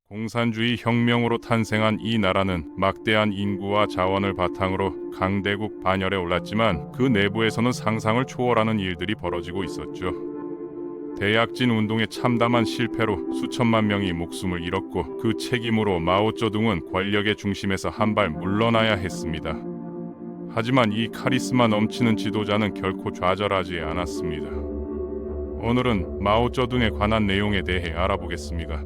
공산주의 혁명으로 탄생한 이 나라는 막대한 인구와 자원을 바탕으로 강대국 반열에 올랐지만 그 내부에서는 상상을 초월하는 일들이 벌어지고 있었죠. 대약진 운동에 참담한 실패로 수천만 명이 목숨을 잃었고 그 책임으로 마오쩌둥은 권력의 중심에서 한 발 물러나야 했습니다. 하지만 이 카리스마 넘치는 지도자는 결코 좌절하지 않았습니다. 오늘은 마오쩌둥에 관한 내용에 대해 알아보겠습니다.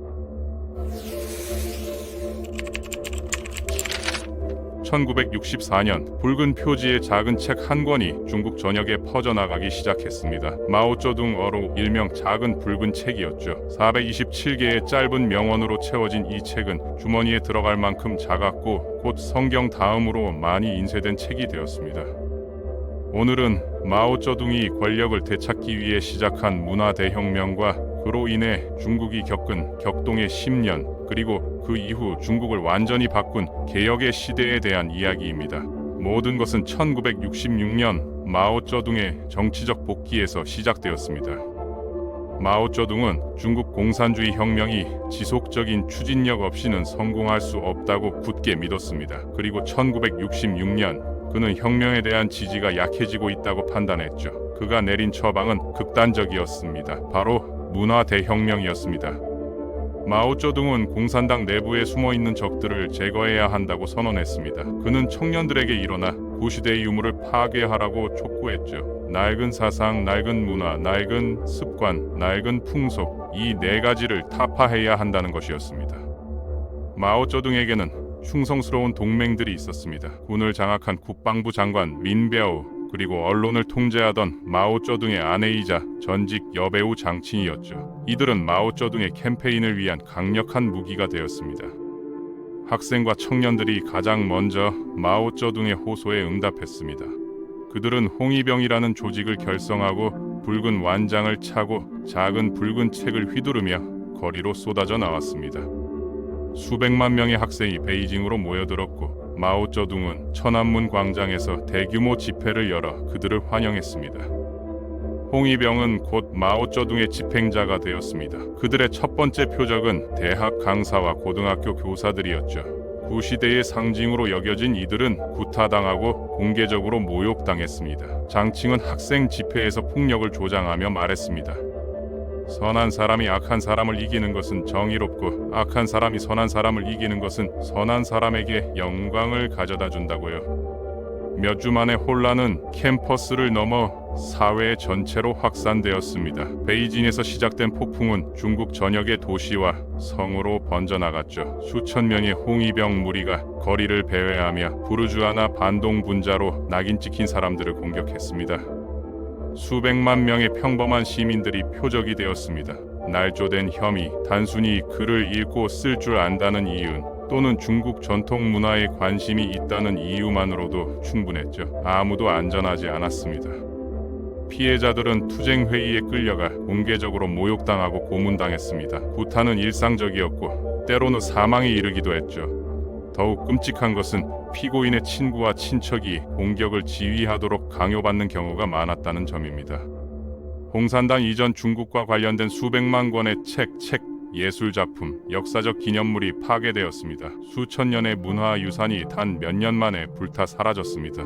1964년 붉은 표지의 작은 책 한 권이 중국 전역에 퍼져나가기 시작했습니다. 마오쩌둥어로 일명 작은 붉은 책이었죠. 427개의 짧은 명언으로 채워진 이 책은 주머니에 들어갈 만큼 작았고 곧 성경 다음으로 많이 인쇄된 책이 되었습니다. 오늘은 마오쩌둥이 권력을 되찾기 위해 시작한 문화 대혁명과 그로 인해 중국이 겪은 격동의 10년 그리고 그 이후 중국을 완전히 바꾼 개혁의 시대에 대한 이야기입니다. 모든 것은 1966년 마오쩌둥의 정치적 복귀에서 시작되었습니다. 마오쩌둥은 중국 공산주의 혁명이 지속적인 추진력 없이는 성공할 수 없다고 굳게 믿었습니다. 그리고 1966년 그는 혁명에 대한 지지가 약해지고 있다고 판단했죠. 그가 내린 처방은 극단적이었습니다. 바로 문화 대혁명이었습니다. 마오쩌둥은 공산당 내부에 숨어있는 적들을 제거해야 한다고 선언했습니다. 그는 청년들에게 일어나 구시대의 유물을 파괴하라고 촉구했죠. 낡은 사상, 낡은 문화, 낡은 습관, 낡은 풍속, 이 네 가지를 타파해야 한다는 것이었습니다. 마오쩌둥에게는 충성스러운 동맹들이 있었습니다. 군을 장악한 국방부 장관 린베오, 그리고 언론을 통제하던 마오쩌둥의 아내이자 전직 여배우 장친이었죠. 이들은 마오쩌둥의 캠페인을 위한 강력한 무기가 되었습니다. 학생과 청년들이 가장 먼저 마오쩌둥의 호소에 응답했습니다. 그들은 홍위병이라는 조직을 결성하고 붉은 완장을 차고 작은 붉은 책을 휘두르며 거리로 쏟아져 나왔습니다. 수백만 명의 학생이 베이징으로 모여들었고 마오쩌둥은 천안문 광장에서 대규모 집회를 열어 그들을 환영했습니다. 홍위병은 곧 마오쩌둥의 집행자가 되었습니다. 그들의 첫 번째 표적은 대학 강사와 고등학교 교사들이었죠. 구시대의 상징으로 여겨진 이들은 구타당하고 공개적으로 모욕당했습니다. 장칭은 학생 집회에서 폭력을 조장하며 말했습니다. 선한 사람이 악한 사람을 이기는 것은 정의롭고 악한 사람이 선한 사람을 이기는 것은 선한 사람에게 영광을 가져다 준다고요. 몇 주 만에 혼란은 캠퍼스를 넘어 사회 전체로 확산되었습니다. 베이징에서 시작된 폭풍은 중국 전역의 도시와 성으로 번져나갔죠. 수천 명의 홍위병 무리가 거리를 배회하며 부르주아나 반동 분자로 낙인 찍힌 사람들을 공격했습니다. 수백만 명의 평범한 시민들이 표적이 되었습니다. 날조된 혐의, 단순히 글을 읽고 쓸 줄 안다는 이유 또는 중국 전통 문화에 관심이 있다는 이유만으로도 충분했죠. 아무도 안전하지 않았습니다. 피해자들은 투쟁회의에 끌려가 공개적으로 모욕당하고 고문당했습니다. 구타는 일상적이었고 때로는 사망에 이르기도 했죠. 더욱 끔찍한 것은 피고인의 친구와 친척이 공격을 지휘하도록 강요받는 경우가 많았다는 점입니다. 공산당 이전 중국과 관련된 수백만 권의 책, 예술작품, 역사적 기념물이 파괴되었습니다. 수천 년의 문화유산이 단 몇 년 만에 불타 사라졌습니다.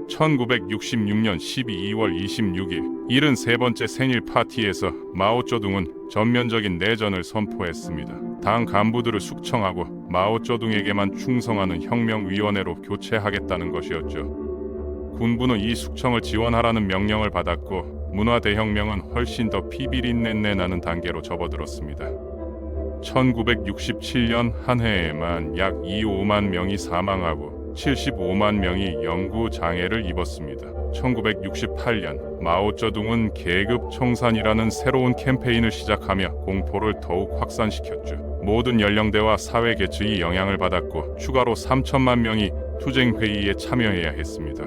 1966년 12월 26일 73번째 생일 파티에서 마오쩌둥은 전면적인 내전을 선포했습니다. 당 간부들을 숙청하고 마오쩌둥에게만 충성하는 혁명위원회로 교체하겠다는 것이었죠. 군부는 이 숙청을 지원하라는 명령을 받았고 문화대혁명은 훨씬 더 피비린내내 나는 단계로 접어들었습니다. 1967년 한 해에만 약 25만 명이 사망하고 75만 명이 영구 장애를 입었습니다. 1968년 마오쩌둥은 계급 청산이라는 새로운 캠페인을 시작하며 공포를 더욱 확산시켰죠. 모든 연령대와 사회 계층이 영향을 받았고 추가로 3천만 명이 투쟁회의에 참여해야 했습니다.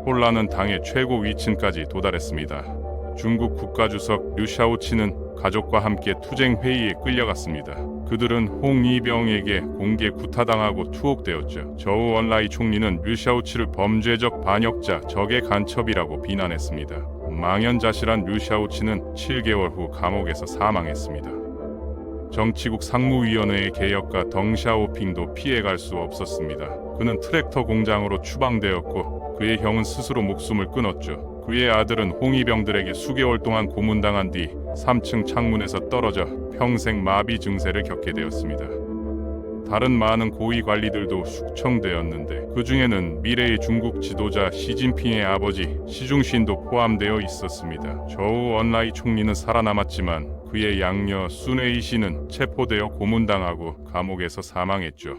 혼란은 당의 최고 위층까지 도달했습니다. 중국 국가주석 류샤오치는 가족과 함께 투쟁회의에 끌려갔습니다. 그들은 홍위병에게 공개 구타당하고 투옥되었죠. 저우 원라이 총리는 류샤오치를 범죄적 반역자, 적의 간첩이라고 비난했습니다. 망연자실한 류샤오치는 7개월 후 감옥에서 사망했습니다. 정치국 상무위원회의 개혁과 덩샤오핑도 피해갈 수 없었습니다. 그는 트랙터 공장으로 추방되었고 그의 형은 스스로 목숨을 끊었죠. 그의 아들은 홍위병들에게 수개월 동안 고문당한 뒤 3층 창문에서 떨어져 평생 마비 증세를 겪게 되었습니다. 다른 많은 고위 관리들도 숙청되었는데 그 중에는 미래의 중국 지도자 시진핑의 아버지 시중신도 포함되어 있었습니다. 저우 언라이 총리는 살아남았지만 그의 양녀 순웨이 씨는 체포되어 고문당하고 감옥에서 사망했죠.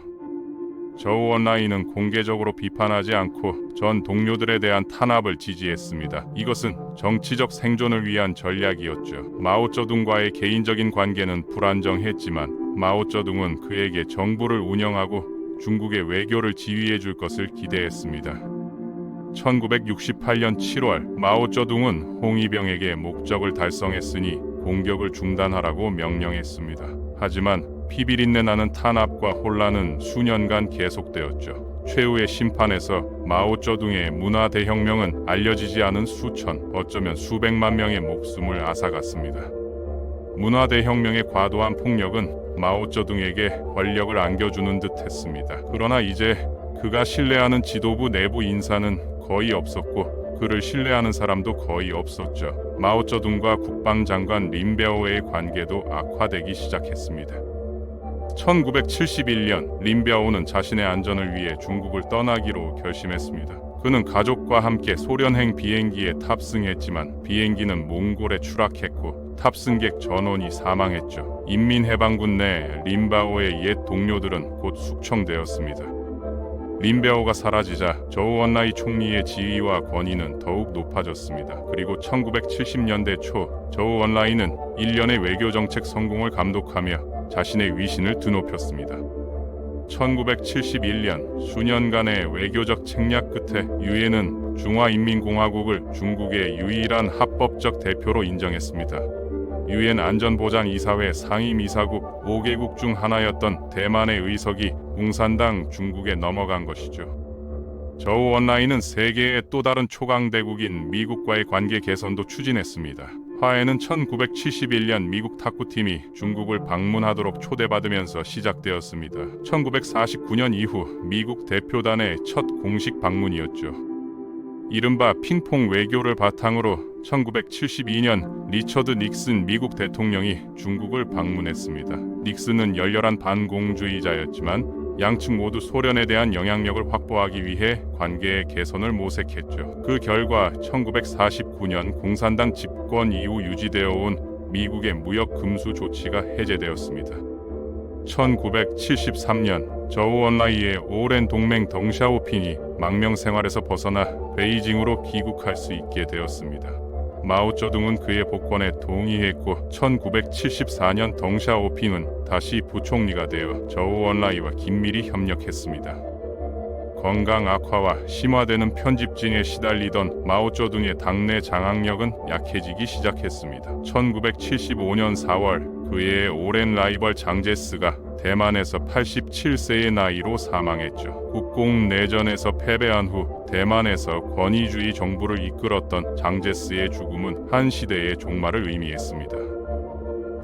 저우 언라이는 공개적으로 비판하지 않고 전 동료들에 대한 탄압을 지지했습니다. 이것은 정치적 생존을 위한 전략이었죠. 마오쩌둥과의 개인적인 관계는 불안정했지만 마오쩌둥은 그에게 정부를 운영하고 중국의 외교를 지휘해 줄 것을 기대했습니다. 1968년 7월 마오쩌둥은 홍위병에게 목적을 달성했으니 공격을 중단하라고 명령했습니다. 하지만 피비린내 나는 탄압과 혼란은 수년간 계속되었죠. 최후의 심판에서 마오쩌둥의 문화 대혁명은 알려지지 않은 수천, 어쩌면 수백만 명의 목숨을 앗아갔습니다. 문화 대혁명의 과도한 폭력은 마오쩌둥에게 권력을 안겨주는 듯 했습니다. 그러나 이제 그가 신뢰하는 지도부 내부 인사는 거의 없었고 그를 신뢰하는 사람도 거의 없었죠. 마오쩌둥과 국방장관 린베오의 관계도 악화되기 시작했습니다. 1971년 린베오는 자신의 안전을 위해 중국을 떠나기로 결심했습니다. 그는 가족과 함께 소련행 비행기에 탑승했지만 비행기는 몽골에 추락했고 탑승객 전원이 사망했죠. 인민해방군 내 린베오의 옛 동료들은 곧 숙청되었습니다. 린베오가 사라지자 저우 언라이 총리의 지위와 권위는 더욱 높아졌습니다. 그리고 1970년대 초 저우 언라이는 일련의 외교정책 성공을 감독하며 자신의 위신을 드높였습니다. 1971년 수년간의 외교적 책략 끝에 유엔은 중화인민공화국을 중국의 유일한 합법적 대표로 인정했습니다. 유엔 안전보장이사회 상임이사국 5개국 중 하나였던 대만의 의석이 공산당 중국에 넘어간 것이죠. 저우 언라이는 세계의 또 다른 초강대국인 미국과의 관계 개선도 추진했습니다. 화해는 1971년 미국 탁구팀이 중국을 방문하도록 초대받으면서 시작되었습니다. 1949년 이후 미국 대표단의 첫 공식 방문이었죠. 이른바 핑퐁 외교를 바탕으로 1972년 리처드 닉슨 미국 대통령이 중국을 방문했습니다. 닉슨은 열렬한 반공주의자였지만 양측 모두 소련에 대한 영향력을 확보하기 위해 관계의 개선을 모색했죠. 그 결과 1949년 공산당 집권 이후 유지되어 온 미국의 무역 금수 조치가 해제되었습니다. 1973년 저우 언라이의 오랜 동맹 덩샤오핑이 망명 생활에서 벗어나 베이징으로 귀국할 수 있게 되었습니다. 마오쩌둥은 그의 복권에 동의했고 1974년 덩샤오핑은 다시 부총리가 되어 저우 언라이와 긴밀히 협력했습니다. 건강 악화와 심화되는 편집증에 시달리던 마오쩌둥의 당내 장악력은 약해지기 시작했습니다. 1975년 4월 그의 오랜 라이벌 장제스가 대만에서 87세의 나이로 사망했죠. 국공내전에서 패배한 후 대만에서 권위주의 정부를 이끌었던 장제스의 죽음은 한 시대의 종말을 의미했습니다.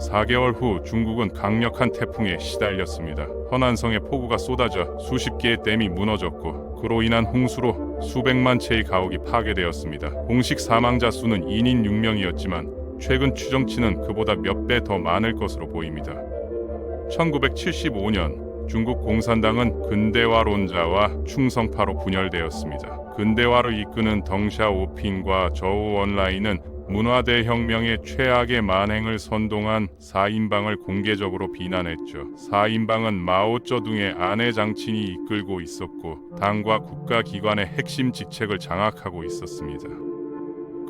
4개월 후 중국은 강력한 태풍에 시달렸습니다. 허난성의 폭우가 쏟아져 수십 개의 댐이 무너졌고 그로 인한 홍수로 수백만 채의 가옥이 파괴되었습니다. 공식 사망자 수는 2인 6명이었지만 최근 추정치는 그보다 몇 배 더 많을 것으로 보입니다. 1975년 중국 공산당은 근대화론자와 충성파로 분열되었습니다. 근대화를 이끄는 덩샤오핑과 저우 언라이는 문화대혁명의 최악의 만행을 선동한 4인방을 공개적으로 비난했죠. 4인방은 마오쩌둥의 아내 장친이 이끌고 있었고 당과 국가기관의 핵심 직책을 장악하고 있었습니다.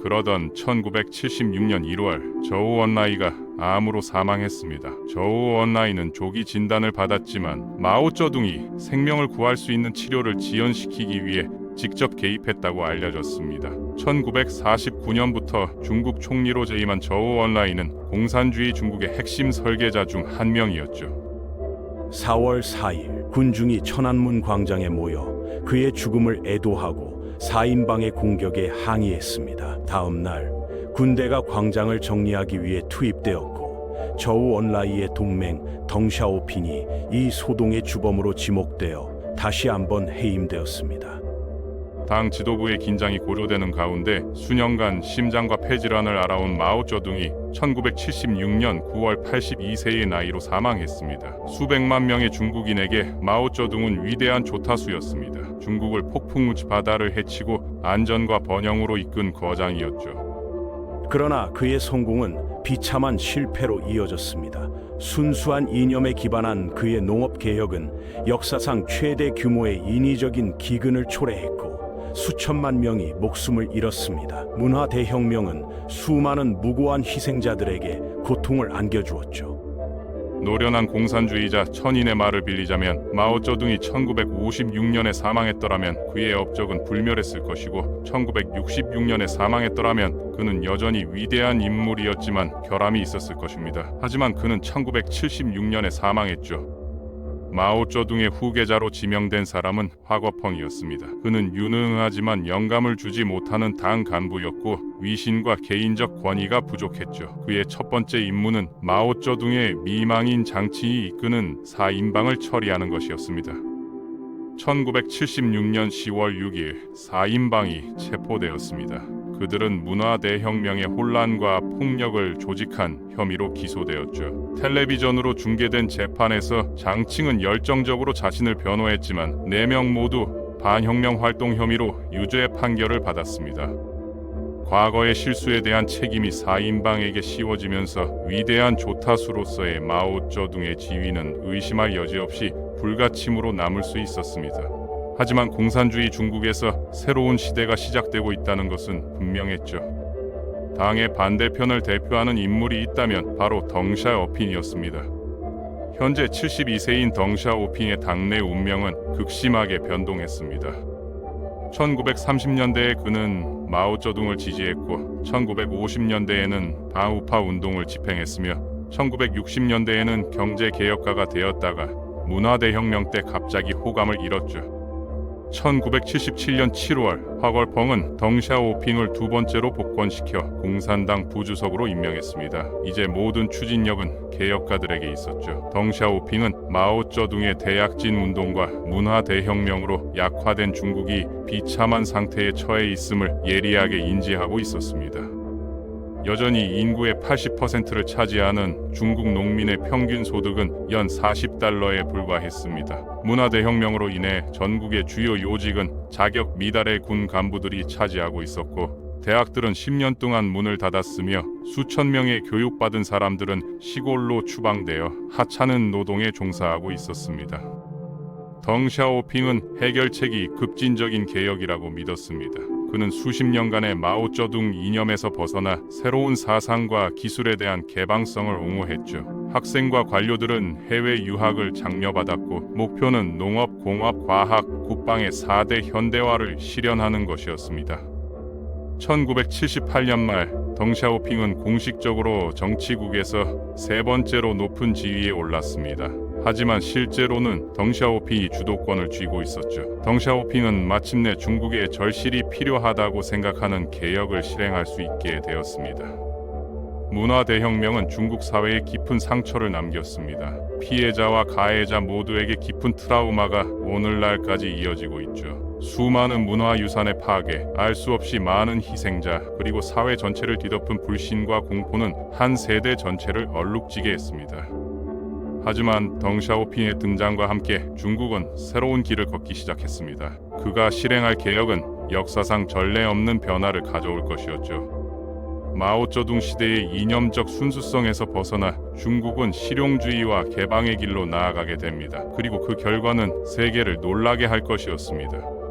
그러던 1976년 1월 저우 언라이가 암으로 사망했습니다. 저우 언라이는 조기 진단을 받았지만 마오쩌둥이 생명을 구할 수 있는 치료를 지연시키기 위해 직접 개입했다고 알려졌습니다. 1949년부터 중국 총리로 재임한 저우 언라이는 공산주의 중국의 핵심 설계자 중 한 명이었죠. 4월 4일 군중이 천안문 광장에 모여 그의 죽음을 애도하고 4인방의 공격에 항의했습니다. 다음 날 군대가 광장을 정리하기 위해 투입되었고 저우 언라이의 동맹 덩샤오핑이 이 소동의 주범으로 지목되어 다시 한번 해임되었습니다. 당 지도부의 긴장이 고조되는 가운데 수년간 심장과 폐질환을 앓아온 마오쩌둥이 1976년 9월 82세의 나이로 사망했습니다. 수백만 명의 중국인에게 마오쩌둥은 위대한 조타수였습니다. 중국을 폭풍우치 바다를 헤치고 안전과 번영으로 이끈 거장이었죠. 그러나 그의 성공은 비참한 실패로 이어졌습니다. 순수한 이념에 기반한 그의 농업 개혁은 역사상 최대 규모의 인위적인 기근을 초래했고 수천만 명이 목숨을 잃었습니다. 문화 대혁명은 수많은 무고한 희생자들에게 고통을 안겨주었죠. 노련한 공산주의자 천인의 말을 빌리자면 마오쩌둥이 1956년에 사망했더라면 그의 업적은 불멸했을 것이고 1966년에 사망했더라면 그는 여전히 위대한 인물이었지만 결함이 있었을 것입니다. 하지만 그는 1976년에 사망했죠. 마오쩌둥의 후계자로 지명된 사람은 화거펑이었습니다. 그는 유능하지만 영감을 주지 못하는 당 간부였고 위신과 개인적 권위가 부족했죠. 그의 첫 번째 임무는 마오쩌둥의 미망인 장친이 이끄는 4인방을 처리하는 것이었습니다. 1976년 10월 6일 4인방이 체포되었습니다. 그들은 문화대혁명의 혼란과 폭력을 조직한 혐의로 기소되었죠. 텔레비전으로 중계된 재판에서 장칭은 열정적으로 자신을 변호했지만 4명 모두 반혁명 활동 혐의로 유죄 판결을 받았습니다. 과거의 실수에 대한 책임이 4인방에게 씌워지면서 위대한 조타수로서의 마오쩌둥의 지위는 의심할 여지 없이 불가침으로 남을 수 있었습니다. 하지만 공산주의 중국에서 새로운 시대가 시작되고 있다는 것은 분명했죠. 당의 반대편을 대표하는 인물이 있다면 바로 덩샤오핑이었습니다. 현재 72세인 덩샤오핑의 당내 운명은 극심하게 변동했습니다. 1930년대에 그는 마오쩌둥을 지지했고 1950년대에는 바우파 운동을 집행했으며 1960년대에는 경제개혁가가 되었다가 문화대혁명 때 갑자기 호감을 잃었죠. 1977년 7월 화걸펑은 덩샤오핑을 두 번째로 복권시켜 공산당 부주석으로 임명했습니다. 이제 모든 추진력은 개혁가들에게 있었죠. 덩샤오핑은 마오쩌둥의 대약진 운동과 문화 대혁명으로 약화된 중국이 비참한 상태에 처해 있음을 예리하게 인지하고 있었습니다. 여전히 인구의 80%를 차지하는 중국 농민의 평균 소득은 연 40달러에 불과했습니다. 문화대혁명으로 인해 전국의 주요 요직은 자격 미달의 군 간부들이 차지하고 있었고 대학들은 10년 동안 문을 닫았으며 수천 명의 교육받은 사람들은 시골로 추방되어 하찮은 노동에 종사하고 있었습니다. 덩샤오핑은 해결책이 급진적인 개혁이라고 믿었습니다. 그는 수십 년간의 마오쩌둥 이념에서 벗어나 새로운 사상과 기술에 대한 개방성을 옹호했죠. 학생과 관료들은 해외 유학을 장려받았고 목표는 농업, 공업, 과학, 국방의 4대 현대화를 실현하는 것이었습니다. 1978년 말 덩샤오핑은 공식적으로 정치국에서 세 번째로 높은 지위에 올랐습니다. 하지만 실제로는 덩샤오핑이 주도권을 쥐고 있었죠. 덩샤오핑은 마침내 중국의 절실히 필요하다고 생각하는 개혁을 실행할 수 있게 되었습니다. 문화대혁명은 중국 사회에 깊은 상처를 남겼습니다. 피해자와 가해자 모두에게 깊은 트라우마가 오늘날까지 이어지고 있죠. 수많은 문화유산의 파괴, 알 수 없이 많은 희생자, 그리고 사회 전체를 뒤덮은 불신과 공포는 한 세대 전체를 얼룩지게 했습니다. 하지만 덩샤오핑의 등장과 함께 중국은 새로운 길을 걷기 시작했습니다. 그가 실행할 개혁은 역사상 전례 없는 변화를 가져올 것이었죠. 마오쩌둥 시대의 이념적 순수성에서 벗어나 중국은 실용주의와 개방의 길로 나아가게 됩니다. 그리고 그 결과는 세계를 놀라게 할 것이었습니다.